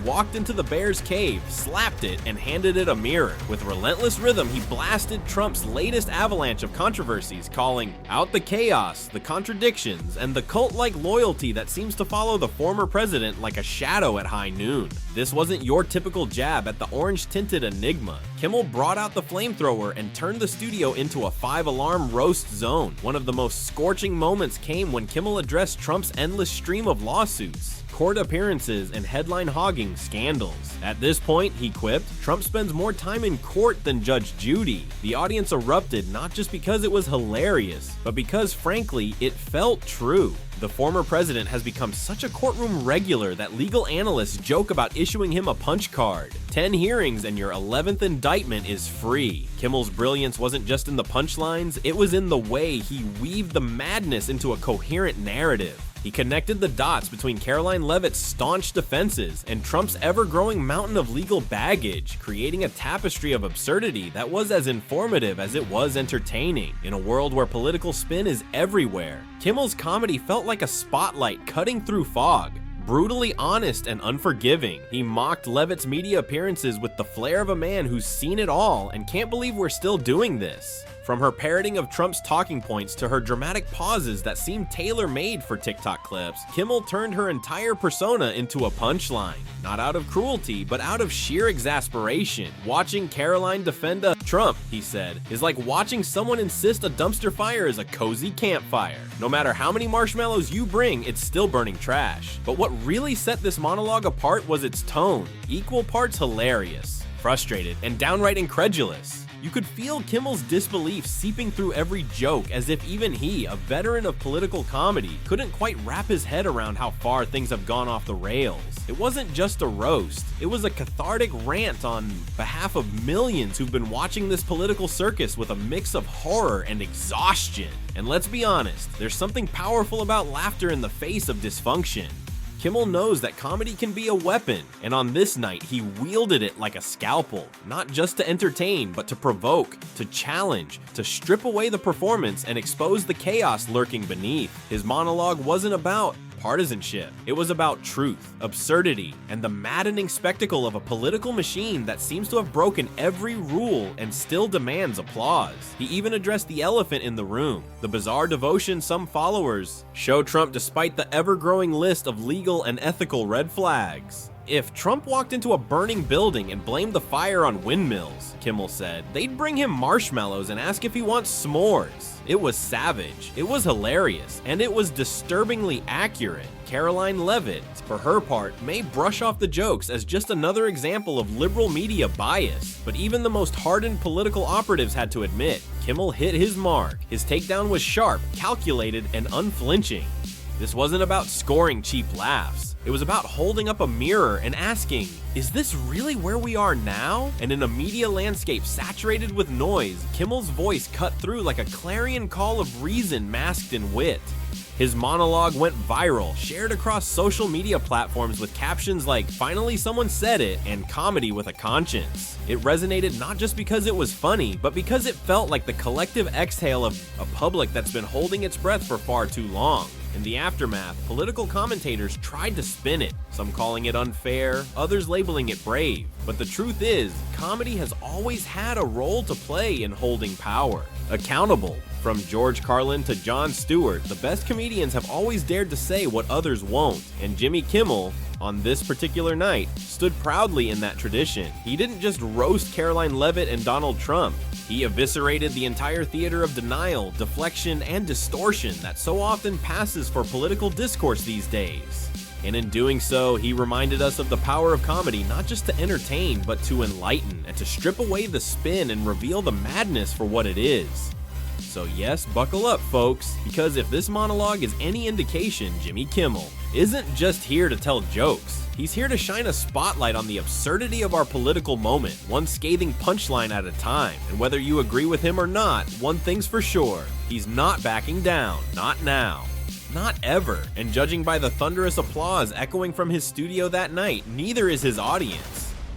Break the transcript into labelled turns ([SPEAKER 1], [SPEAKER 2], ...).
[SPEAKER 1] walked into the Bears' cave, slapped it, and handed it a mirror. With relentless rhythm, he blasted Trump's latest avalanche of controversies, calling out the chaos, the contradictions, and the cult-like loyalty that seems to follow the former president like a shadow at high noon. This wasn't your typical jab at the orange-tinted enigma. Kimmel brought out the flamethrower and turned the studio into a 5-alarm roast zone. One of the most scorching moments came when Kimmel addressed Trump's endless stream of lawsuits, court appearances, and headline-hogging scandals. At this point, he quipped, Trump spends more time in court than Judge Judy. The audience erupted not just because it was hilarious, but because, frankly, it felt true. The former president has become such a courtroom regular that legal analysts joke about issuing him a punch card. 10 hearings and your 11th indictment is free. Kimmel's brilliance wasn't just in the punchlines, it was in the way he weaved the madness into a coherent narrative. He connected the dots between Caroline Leavitt's staunch defenses and Trump's ever-growing mountain of legal baggage, creating a tapestry of absurdity that was as informative as it was entertaining. In a world where political spin is everywhere, Kimmel's comedy felt like a spotlight cutting through fog. Brutally honest and unforgiving, he mocked Leavitt's media appearances with the flair of a man who's seen it all and can't believe we're still doing this. From her parroting of Trump's talking points to her dramatic pauses that seemed tailor-made for TikTok clips, Kimmel turned her entire persona into a punchline. Not out of cruelty, but out of sheer exasperation. Watching Caroline defend a Trump, he said, is like watching someone insist a dumpster fire is a cozy campfire. No matter how many marshmallows you bring, it's still burning trash. But what really set this monologue apart was its tone, equal parts hilarious, frustrated, and downright incredulous. You could feel Kimmel's disbelief seeping through every joke, as if even he, a veteran of political comedy, couldn't quite wrap his head around how far things have gone off the rails. It wasn't just a roast, it was a cathartic rant on behalf of millions who've been watching this political circus with a mix of horror and exhaustion. And let's be honest, there's something powerful about laughter in the face of dysfunction. Kimmel knows that comedy can be a weapon, and on this night, he wielded it like a scalpel, not just to entertain, but to provoke, to challenge, to strip away the performance and expose the chaos lurking beneath. His monologue wasn't about partisanship. It was about truth, absurdity, and the maddening spectacle of a political machine that seems to have broken every rule and still demands applause. He even addressed the elephant in the room, the bizarre devotion some followers show Trump despite the ever-growing list of legal and ethical red flags. If Trump walked into a burning building and blamed the fire on windmills, Kimmel said, they'd bring him marshmallows and ask if he wants s'mores. It was savage, it was hilarious, and it was disturbingly accurate. Caroline Leavitt, for her part, may brush off the jokes as just another example of liberal media bias, but even the most hardened political operatives had to admit, Kimmel hit his mark. His takedown was sharp, calculated, and unflinching. This wasn't about scoring cheap laughs. It was about holding up a mirror and asking, is this really where we are now? And in a media landscape saturated with noise, Kimmel's voice cut through like a clarion call of reason masked in wit. His monologue went viral, shared across social media platforms with captions like, finally someone said it, and comedy with a conscience. It resonated not just because it was funny, but because it felt like the collective exhale of a public that's been holding its breath for far too long. In the aftermath, political commentators tried to spin it, some calling it unfair, others labeling it brave. But the truth is, comedy has always had a role to play in holding power. Accountable. From George Carlin to Jon Stewart, the best comedians have always dared to say what others won't, and Jimmy Kimmel, on this particular night, stood proudly in that tradition. He didn't just roast Caroline Leavitt and Donald Trump. He eviscerated the entire theater of denial, deflection, and distortion that so often passes for political discourse these days. And in doing so, he reminded us of the power of comedy not just to entertain, but to enlighten, and to strip away the spin and reveal the madness for what it is. So yes, buckle up, folks, because if this monologue is any indication, Jimmy Kimmel isn't just here to tell jokes. He's here to shine a spotlight on the absurdity of our political moment, one scathing punchline at a time. And whether you agree with him or not, one thing's for sure, he's not backing down, not now. Not ever. And judging by the thunderous applause echoing from his studio that night, neither is his audience.